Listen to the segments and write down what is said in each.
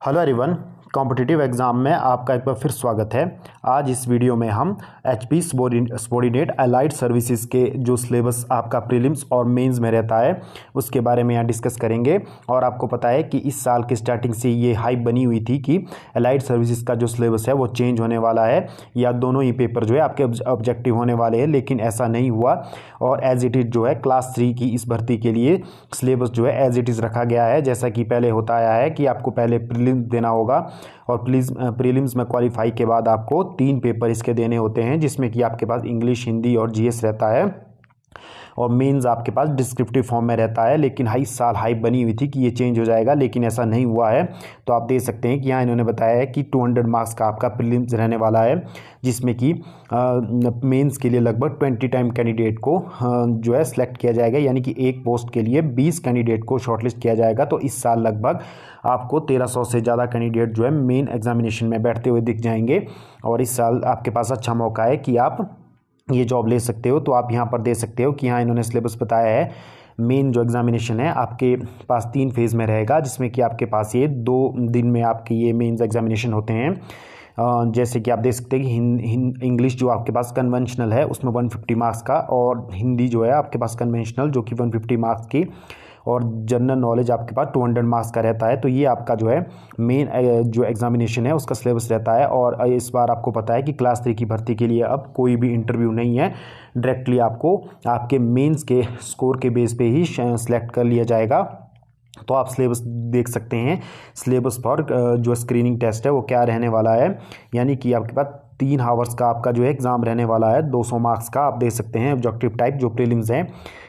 Hello everyone, competitive exam में आपका एक बार फिर स्वागत है। आज इस वीडियो में हम एचपी सबॉर्डिनेट अलाइड सर्विसेज के जो सिलेबस आपका प्रीलिम्स और मेंस में रहता है उसके बारे में यहाँ डिस्कस करेंगे। और आपको पता है कि इस साल की स्टार्टिंग से ये हाइप बनी हुई थी कि अलाइड सर्विसेज का जो सिलेबस है वो चेंज होने वाला है या दोनों ही पेपर जो है आपके ऑब्जेक्टिव होने वाले हैं, लेकिन ऐसा नहीं हुआ। और एज इट इज़ जो है क्लास 3 की इस भर्ती के लिए सिलेबस जो है एज इट इज़ रखा गया है। जैसा कि पहले होता आया है कि आपको पहले प्रीलिम्स देना होगा और प्रीलिम्स में क्वालिफाई के बाद आपको 3 पेपर इसके देने होते हैं, जिसमें कि आपके पास इंग्लिश, हिंदी और जीएस रहता है और मेंस आपके पास डिस्क्रिप्टिव फॉर्म में रहता है। लेकिन इस साल हाइप बनी हुई थी कि ये चेंज हो जाएगा, लेकिन ऐसा नहीं हुआ है। तो आप देख सकते हैं कि यहाँ इन्होंने बताया है कि 200 मार्क्स का आपका प्रीलिम्स रहने वाला है, जिसमें कि मेंस के लिए लगभग 20 टाइम कैंडिडेट को जो है सिलेक्ट किया जाएगा, यानी कि एक पोस्ट के लिए 20 कैंडिडेट को शॉर्टलिस्ट किया जाएगा। तो इस साल लगभग आपको 1300 से ज़्यादा कैंडिडेट जो है मेन एग्जामिनेशन में बैठते हुए दिख जाएंगे। और इस साल आपके पास अच्छा मौका है कि आप ये जॉब ले सकते हो। तो आप यहाँ पर दे सकते हो कि यहाँ इन्होंने सिलेबस बताया है। मेन जो एग्जामिनेशन है आपके पास 3 फेज़ में रहेगा, जिसमें कि आपके पास ये 2 दिन में आपके ये मेंस एग्जामिनेशन होते हैं। जैसे कि आप देख सकते हैं कि इंग्लिश जो आपके पास कन्वेंशनल है उसमें 150 मार्क्स का, और हिंदी जो है आपके पास कन्वेंशनल जो कि 150 मार्क्स की, और जनरल नॉलेज आपके पास 200 मार्क्स का रहता है। तो ये आपका जो है मेन जो एग्जामिनेशन है उसका सिलेबस रहता है। और इस बार आपको पता है कि क्लास 3 की भर्ती के लिए अब कोई भी इंटरव्यू नहीं है, डायरेक्टली आपको आपके मेंस के स्कोर के बेस पे ही सेलेक्ट कर लिया जाएगा। तो आप सिलेबस देख सकते हैं। सिलेबस फॉर जो स्क्रीनिंग टेस्ट है वो क्या रहने वाला है, यानी कि आपके पास 3 आवर्स का आपका जो है एग्ज़ाम रहने वाला है, 200 मार्क्स का। आप देख सकते हैं ऑब्जेक्टिव टाइप जो प्रीलिम्स हैं,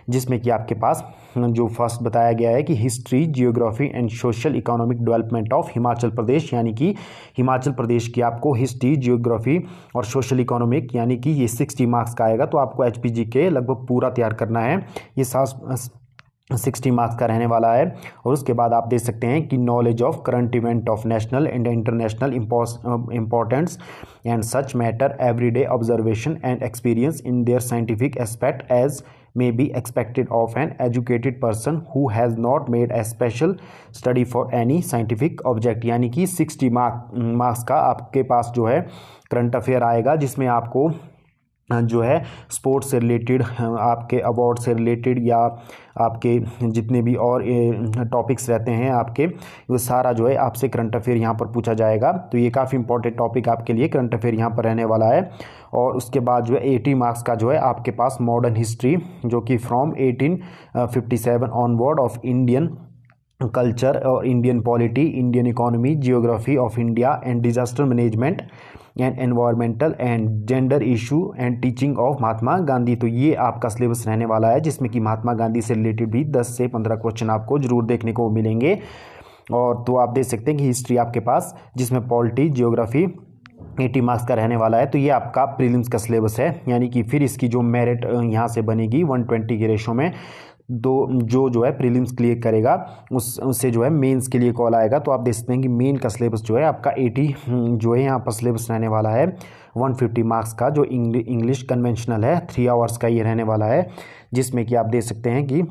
जिसमें कि आपके पास जो फर्स्ट बताया गया है कि history, geography and social economic development of Himachal Pradesh, यानी कि हिमाचल प्रदेश की आपको हिस्ट्री, जियोग्राफी और सोशल इकोनॉमिक, यानी कि ये 60 मार्क्स का आएगा। तो आपको एचपीजी के लगभग पूरा तैयार करना है। ये 60 मार्क्स का रहने वाला है। और उसके बाद आप देख सकते हैं कि knowledge of current event of national and international importance and such matter everyday observation and experience in their scientific aspect as may be expected of an educated person who has not made a special study for any scientific object। यानी कि 60 marks का आपके पास जो है current affair आएगा, जिसमें आपको जो है स्पोर्ट्स से रिलेटेड, आपके अवार्ड से रिलेटेड या आपके जितने भी और टॉपिक्स रहते हैं आपके, वो सारा जो है आपसे करंट अफेयर यहाँ पर पूछा जाएगा। तो ये काफ़ी इंपॉर्टेंट टॉपिक आपके लिए करंट अफेयर यहाँ पर रहने वाला है। और उसके बाद जो है 80 मार्क्स का जो है आपके पास मॉडर्न हिस्ट्री, जो कि from 1857 onward of Indian culture और Indian polity, Indian economy, geography of India and disaster management and environmental and gender issue and teaching of Mahatma Gandhi. तो ये आपका सिलेबस रहने वाला है, जिसमें कि महात्मा गांधी से रिलेटेड भी 10 से 15 क्वेश्चन आपको जरूर देखने को मिलेंगे। और तो आप देख सकते हैं कि हिस्ट्री आपके पास, जिसमें पॉलिटी, जियोग्राफी 80 मार्क्स का रहने वाला है। तो ये आपका प्रीलिम्स का सिलेबस है, यानी कि फिर इसकी जो मेरिट यहाँ से बनेगी 120 के रेशो में, जो है प्रीलिम्स क्लियर करेगा उससे जो है मेंस के लिए कॉल आएगा। तो आप देख सकते हैं कि मेन का सिलेबस जो है आपका 80 जो है यहाँ पर सिलेबस रहने वाला है 150 मार्क्स का, जो इंग्लिश कन्वेंशनल है 3 आवर्स का ये रहने वाला है, जिसमें कि आप देख सकते हैं कि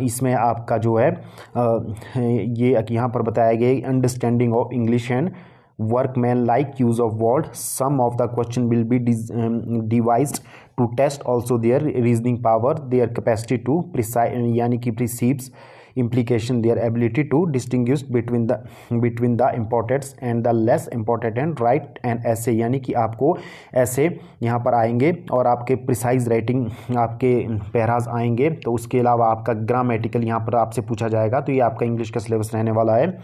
इसमें आपका जो है ये यहाँ पर बताया गया understanding of English and workman like use of word. Some of the question will be devised to test also their reasoning power, their capacity to precise यानी कि perceives implication, their ability to distinguish between the importance and the less important, and write an essay, यानी कि आपको ऐसे यहाँ पर आएंगे और आपके प्रिसाइज राइटिंग आपके पैराज आएंगे। तो उसके अलावा आपका ग्रामेटिकल यहाँ पर आपसे पूछा जाएगा। तो ये आपका इंग्लिश का सिलेबस रहने वाला है।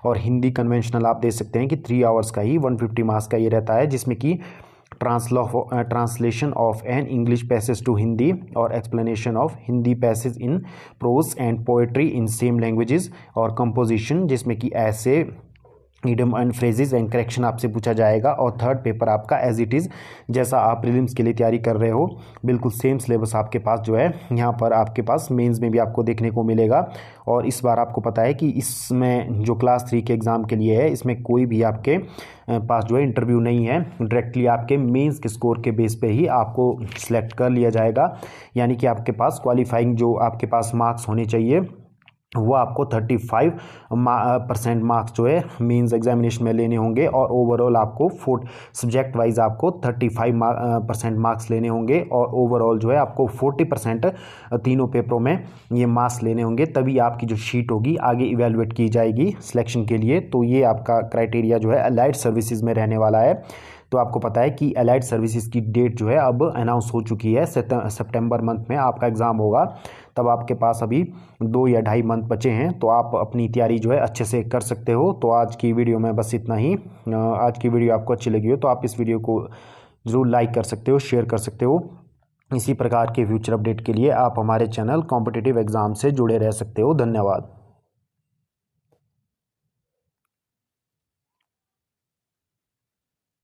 और हिंदी कन्वेंशनल आप देख सकते हैं कि 3 आवर्स का ही 150 मार्क्स का ये रहता है, जिसमें कि translation of an English passage to Hindi और explanation of Hindi passage in prose and poetry in same languages, और कंपोजिशन, जिसमें कि ऐसे idiom and phrases and correction आपसे पूछा जाएगा। और थर्ड पेपर आपका एज इट इज़, जैसा आप प्रीलिम्स के लिए तैयारी कर रहे हो, बिल्कुल सेम सिलेबस आपके पास जो है यहाँ पर आपके पास मेंस में भी आपको देखने को मिलेगा। और इस बार आपको पता है कि इसमें जो क्लास 3 के एग्ज़ाम के लिए है, इसमें कोई भी आपके पास जो है इंटरव्यू नहीं है, डायरेक्टली आपके मेंस के स्कोर के बेस पे ही आपको सिलेक्ट कर लिया जाएगा। यानी कि आपके पास क्वालिफाइंग जो आपके पास मार्क्स होने चाहिए वो आपको 35% मार्क्स जो है मेंस एग्जामिनेशन में लेने होंगे और ओवरऑल आपको सब्जेक्ट वाइज आपको 35% मार्क्स लेने होंगे और ओवरऑल जो है आपको 40% तीनों पेपरों में ये मार्क्स लेने होंगे, तभी आपकी जो शीट होगी आगे इवेलुएट की जाएगी सिलेक्शन के लिए। तो ये आपका क्राइटेरिया जो है अलाइड सर्विसेज में रहने वाला है। तो आपको पता है कि अलाइड सर्विसेज की डेट जो है अब अनाउंस हो चुकी है, सितंबर मंथ में आपका एग्ज़ाम होगा। तब आपके पास अभी 2 या 2.5 मंथ बचे हैं, तो आप अपनी तैयारी जो है अच्छे से कर सकते हो। तो आज की वीडियो में बस इतना ही। आज की वीडियो आपको अच्छी लगी हो तो आप इस वीडियो को ज़रूर लाइक कर सकते हो, शेयर कर सकते हो। इसी प्रकार के फ्यूचर अपडेट के लिए आप हमारे चैनल कॉम्पिटिटिव एग्ज़ाम से जुड़े रह सकते हो। धन्यवाद।